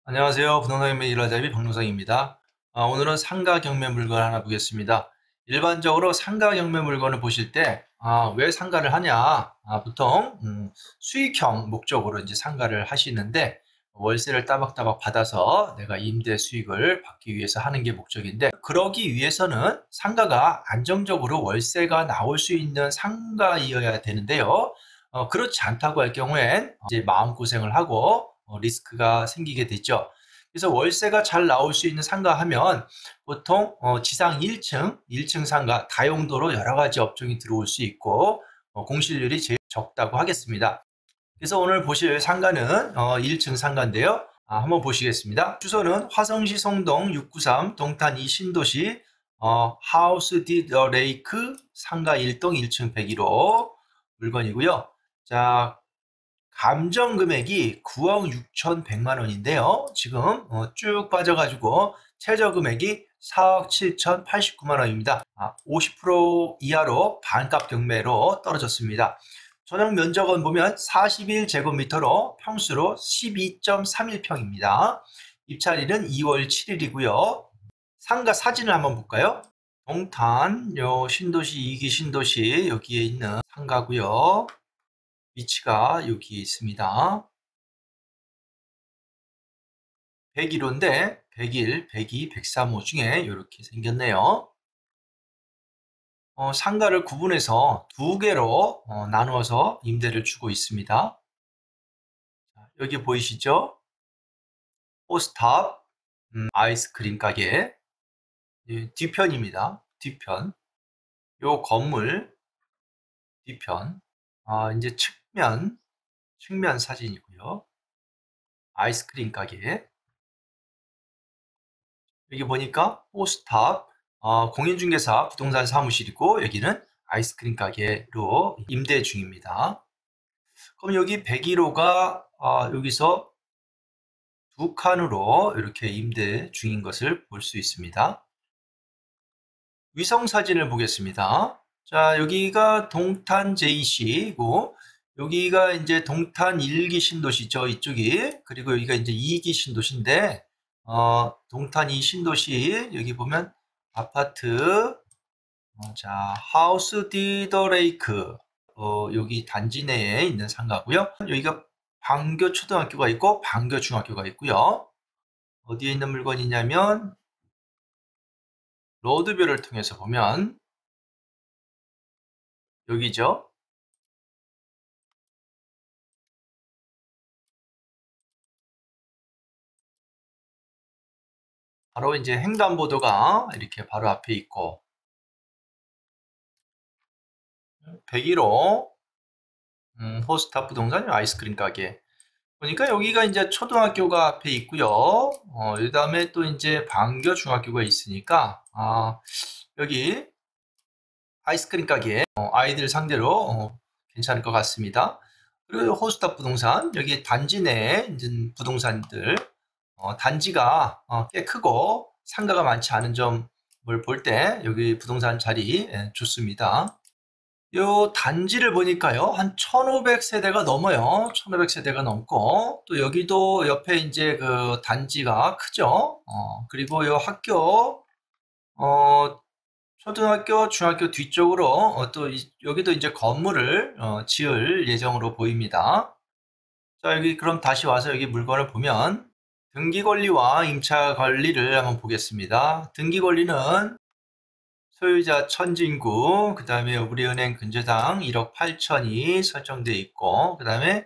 안녕하세요. 부동산 경매 일화잡이 박노상입니다. 오늘은 상가 경매 물건 하나 보겠습니다. 일반적으로 상가 경매 물건을 보실 때, 왜 상가를 하냐? 보통, 수익형 목적으로 이제 상가를 하시는데, 월세를 따박따박 받아서 내가 임대 수익을 받기 위해서 하는 게 목적인데, 그러기 위해서는 상가가 안정적으로 월세가 나올 수 있는 상가이어야 되는데요. 그렇지 않다고 할 경우엔 이제 마음고생을 하고 리스크가 생기게 되죠. 그래서 월세가 잘 나올 수 있는 상가 하면 보통 지상 1층 상가 다용도로 여러 가지 업종이 들어올 수 있고 공실률이 제일 적다고 하겠습니다. 그래서 오늘 보실 상가는 1층 상가인데요. 한번 보시겠습니다. 주소는 화성시 송동 693 동탄 2 신도시 하우스 디더 레이크 상가 1동 1층 101호 물건이고요. 자, 감정 금액이 9억 6,100만 원인데요. 지금 쭉 빠져가지고 최저 금액이 4억 7,089만 원입니다. 50% 이하로 반값 경매로 떨어졌습니다. 전용 면적은 보면 41제곱미터로 평수로 12.31평입니다. 입찰일은 2월 7일이고요. 상가 사진을 한번 볼까요? 동탄 신도시 2기 신도시 여기에 있는 상가고요. 위치가 여기 있습니다. 101호인데 101, 102, 103호 중에 이렇게 생겼네요. 상가를 구분해서 두 개로 나누어서 임대를 주고 있습니다. 여기 보이시죠? 포스탑 아이스크림 가게 뒤편입니다. 뒤편. 요 건물 뒤편. 이제 측면 사진이고요. 아이스크림 가게. 여기 보니까 포스탑 공인중개사 부동산 사무실이고 여기는 아이스크림 가게로 임대 중입니다. 그럼 여기 101호가 여기서 두 칸으로 이렇게 임대 중인 것을 볼 수 있습니다. 위성 사진을 보겠습니다. 자, 여기가 동탄 JC고 여기가 이제 동탄 1기 신도시죠. 이쪽이. 그리고 여기가 이제 2기 신도시인데 동탄 2 신도시 여기 보면 아파트 자, 하우스 디더 레이크 여기 단지 내에 있는 상가고요. 여기가 방교 초등학교가 있고 방교 중학교가 있고요. 어디에 있는 물건이냐면 로드뷰를 통해서 보면 여기죠. 바로 이제 횡단보도가 이렇게 바로 앞에 있고 101호 호스탑 부동산 아이스크림 가게 보니까 여기가 이제 초등학교가 앞에 있고요. 그 다음에 또 이제 방교 중학교가 있으니까 여기 아이스크림 가게 아이들 상대로 괜찮을 것 같습니다. 그리고 호스탑 부동산 여기 단지 내에 있는 부동산들 단지가 꽤 크고 상가가 많지 않은 점을 볼 때 여기 부동산 자리 좋습니다. 요 단지를 보니까요 한 1500세대가 넘어요. 1500세대가 넘고 또 여기도 옆에 이제 그 단지가 크죠. 그리고 요 학교 초등학교 중학교 뒤쪽으로 또 여기도 이제 건물을 지을 예정으로 보입니다. 자, 여기 그럼 다시 와서 여기 물건을 보면 등기권리와 임차권리를 한번 보겠습니다. 등기권리는 소유자 천진구, 그 다음에 우리은행 근저당 1억 8천이 설정되어 있고, 그 다음에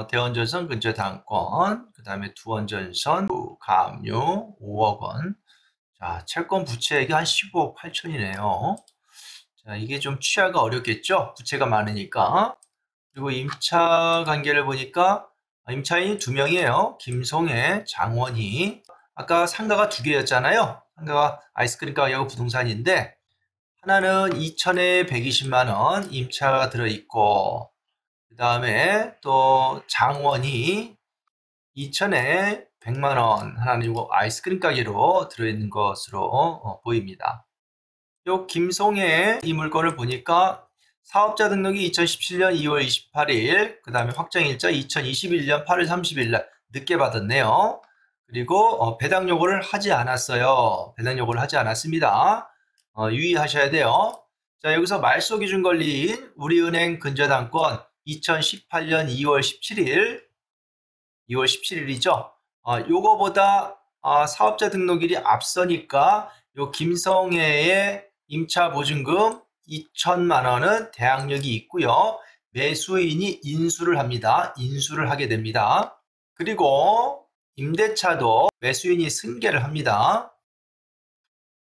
대원전선 근저당권, 그 다음에 두원전선 가압류 5억 원. 자, 채권 부채액이 한 15억 8천이네요. 자, 이게 좀 취하가 어렵겠죠? 부채가 많으니까. 그리고 임차 관계를 보니까 임차인이 2명이에요. 김송혜, 장원희. 아까 상가가 2개였잖아요. 상가가 아이스크림 가게하고 부동산인데 하나는 2천에 120만 원 임차가 들어있고 그 다음에 또 장원희 2천에 100만 원 하나는 이거 아이스크림 가게로 들어있는 것으로 보입니다. 요 김송혜 이 물건을 보니까 사업자 등록이 2017년 2월 28일, 그 다음에 확정일자 2021년 8월 30일 날 늦게 받았네요. 그리고 배당 요구를 하지 않았어요. 배당 요구를 하지 않았습니다. 유의하셔야 돼요. 자, 여기서 말소기준 걸린 우리은행 근저당권 2018년 2월 17일이죠. 요거보다 사업자 등록일이 앞서니까 요 김성애의 임차 보증금 2천만 원은 대항력이 있고요. 매수인이 인수를 합니다. 인수를 하게 됩니다. 그리고 임대차도 매수인이 승계를 합니다.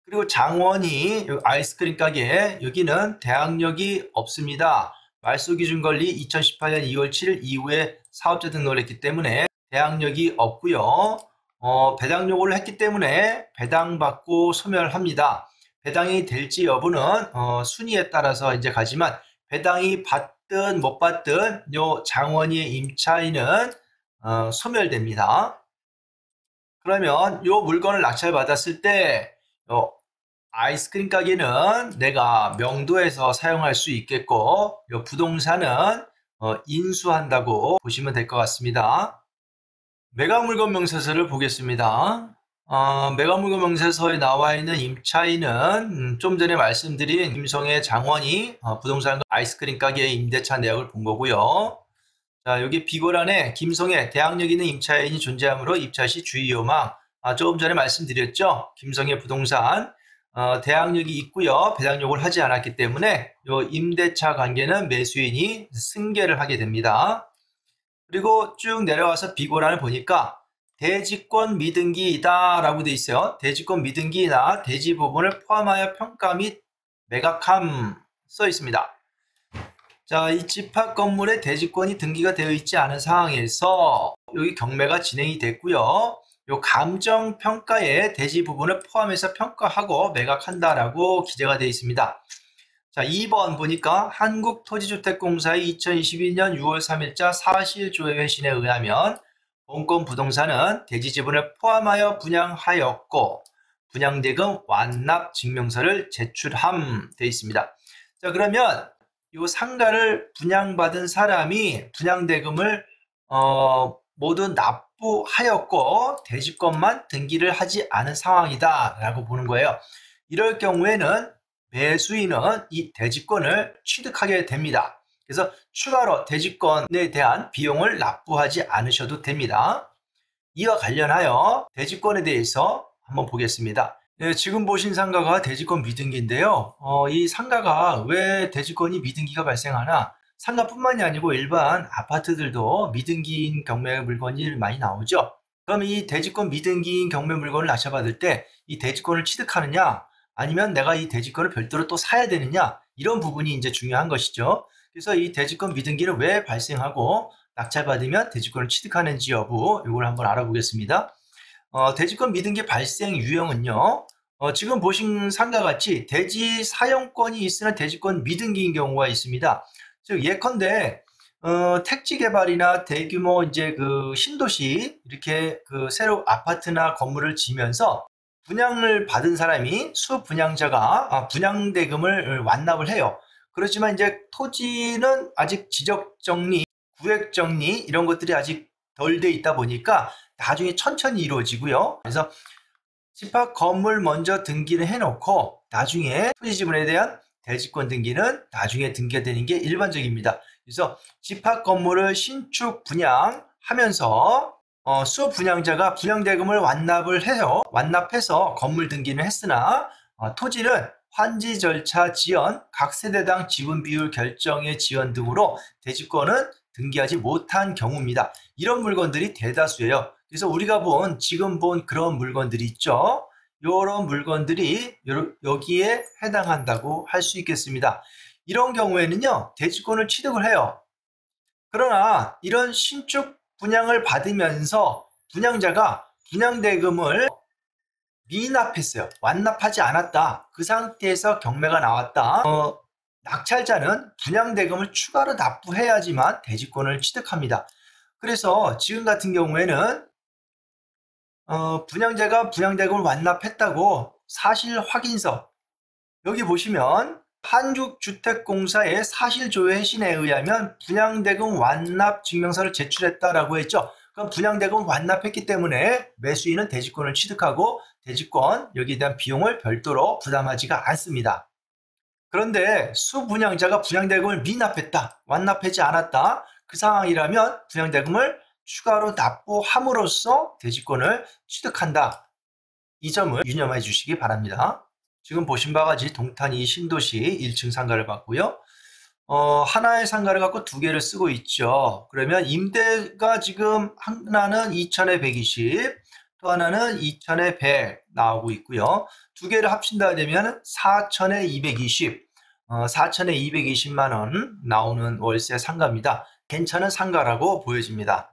그리고 장원이 아이스크림 가게 여기는 대항력이 없습니다. 말소기준권리 2018년 2월 7일 이후에 사업자 등록을 했기 때문에 대항력이 없고요. 배당 요구를 했기 때문에 배당받고 소멸합니다. 배당이 될지 여부는 순위에 따라서 이제 가지만 배당이 받든 못 받든 요 장원이의 임차인은 소멸됩니다. 그러면 요 물건을 낙찰받았을 때 아이스크림 가게는 내가 명도에서 사용할 수 있겠고 요 부동산은 인수한다고 보시면 될 것 같습니다. 매각물건 명세서를 보겠습니다. 매각물건 명세서에 나와 있는 임차인은 좀 전에 말씀드린 김성애 장원이 부동산 아이스크림 가게의 임대차 내역을 본 거고요. 자, 여기 비고란에 김성애 대항력 있는 임차인이 존재하므로 입차 시 주의요망. 조금 전에 말씀드렸죠. 김성애 부동산 대항력이 있고요. 배당 요구를 하지 않았기 때문에 요 임대차 관계는 매수인이 승계를 하게 됩니다. 그리고 쭉 내려와서 비고란을 보니까 대지권 미등기이다 라고 되어 있어요. 대지권 미등기나 대지 부분을 포함하여 평가 및 매각함 써 있습니다. 자, 이 집합 건물의 대지권이 등기가 되어 있지 않은 상황에서 여기 경매가 진행이 됐고요. 요 감정평가에 대지 부분을 포함해서 평가하고 매각한다라고 기재가 되어 있습니다. 자, 2번 보니까 한국토지주택공사의 2022년 6월 3일자 사실조회 회신에 의하면 본건 부동산은 대지 지분을 포함하여 분양하였고 분양대금 완납 증명서를 제출함 되어 있습니다. 자, 그러면 이 상가를 분양받은 사람이 분양대금을 모두 납부하였고 대지권만 등기를 하지 않은 상황이다 라고 보는 거예요. 이럴 경우에는 매수인은 이 대지권을 취득하게 됩니다. 그래서 추가로 대지권에 대한 비용을 납부하지 않으셔도 됩니다. 이와 관련하여 대지권에 대해서 한번 보겠습니다. 네, 지금 보신 상가가 대지권 미등기인데요. 이 상가가 왜 대지권이 미등기가 발생하나? 상가뿐만이 아니고 일반 아파트들도 미등기인 경매 물건이 많이 나오죠. 그럼 이 대지권 미등기인 경매 물건을 낙찰받을 때 이 대지권을 취득하느냐 아니면 내가 이 대지권을 별도로 또 사야 되느냐 이런 부분이 이제 중요한 것이죠. 그래서 이 대지권 미등기는 왜 발생하고 낙찰받으면 대지권을 취득하는지 여부 이걸 한번 알아보겠습니다. 대지권 미등기 발생 유형은요. 지금 보신 상가 같이 대지 사용권이 있으나 대지권 미등기인 경우가 있습니다. 즉 예컨대 택지 개발이나 대규모 이제 그 신도시 이렇게 그 새로 아파트나 건물을 지면서 분양을 받은 사람이 수분양자가 분양대금을 완납을 해요. 그렇지만 이제 토지는 아직 지적정리, 구획정리 이런 것들이 아직 덜 돼 있다 보니까 나중에 천천히 이루어지고요. 그래서 집합 건물 먼저 등기를 해놓고 나중에 토지 지분에 대한 대지권 등기는 나중에 등기가 되는 게 일반적입니다. 그래서 집합 건물을 신축 분양하면서 수분양자가 분양대금을 완납을 해요. 완납해서 건물 등기는 했으나 토지는 환지 절차 지연, 각 세대당 지분 비율 결정의 지연 등으로 대지권은 등기하지 못한 경우입니다. 이런 물건들이 대다수예요. 그래서 우리가 지금 본 그런 물건들이 있죠. 이런 물건들이 여기에 해당한다고 할 수 있겠습니다. 이런 경우에는요, 대지권을 취득을 해요. 그러나 이런 신축 분양을 받으면서 분양자가 분양대금을 미납했어요. 완납하지 않았다. 그 상태에서 경매가 나왔다. 낙찰자는 분양대금을 추가로 납부해야지만 대지권을 취득합니다. 그래서 지금 같은 경우에는 분양자가 분양대금을 완납했다고 사실 확인서 여기 보시면 한국주택공사의 사실조회 회신에 의하면 분양대금 완납 증명서를 제출했다라고 했죠. 그럼 분양대금 완납했기 때문에 매수인은 대지권을 취득하고 대지권 여기에 대한 비용을 별도로 부담하지가 않습니다. 그런데 수분양자가 분양대금을 미납했다, 완납하지 않았다. 그 상황이라면 분양대금을 추가로 납부함으로써 대지권을 취득한다. 이 점을 유념해 주시기 바랍니다. 지금 보신 바와 같이 동탄 신도시 1층 상가를 봤고요. 하나의 상가를 갖고 두 개를 쓰고 있죠. 그러면 임대가 지금 하나는 2천에 120, 또 하나는 2천에 100 나오고 있고요. 두 개를 합친다 되면 4천에 220, 4천에 220만 원 나오는 월세 상가입니다. 괜찮은 상가라고 보여집니다.